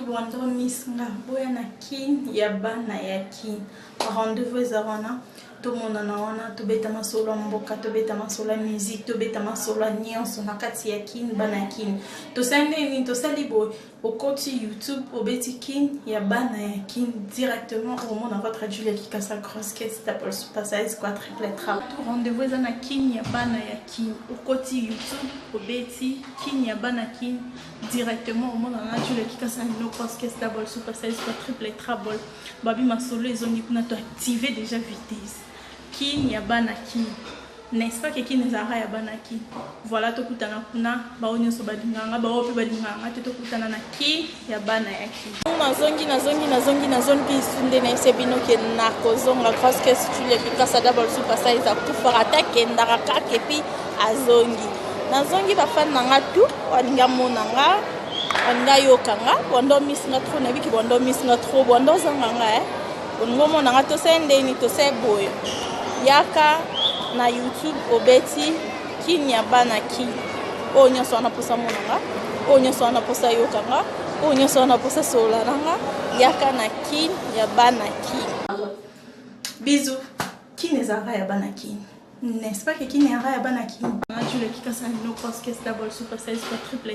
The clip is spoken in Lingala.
bondo misnga boya na kin ya bana ya kin rendez-vous ezarana tout le monde wana to beta masolo mboka to beta masolo musique to beta masolo nyonso na kati ya kin bana kin to sandeni to salibo au compte YouTube au beti kin ya bana ya kin directement au monde on va traduire qui casse la grosse caisse d'Apple Super Size quoi triple trap rendez-vous ezana kin ya bana ya kin au compte YouTube au beti kin ya bana kin directement au monde on a traduire qui casse la grosse caisse d'Apple Super Size quoi triple trap babi masolo ezongi kuna to activer déjà vitesse kin ya bana kin n'est-ce pas que kin ezara ya bana kin voilà to kutana kuna ba onyo so badinganga ba ope badinganga to kutana na kin ya bana ya kin nazongi pi sunde na sebino ke na kozonga grosse caisse tu le pikasa double super size to farata ke ndaka ke pi nazongi ba fan nanga tu waninga monanga wanga yokanga bondo misinga trop na biki bondo misinga trop bondo zanganga ongomo nanga to sende ni to seboyo yaka na YouTube obeti kin ya bana kin onyo so na posa monanga onyo so na posa yokanga onyo so na posa solaranga yaka na kin ya bana kin bisous kin ezara ya bana kin n'est-ce pas que kin ezara ya bana kin tu le kika sa no cross caisse double super size triple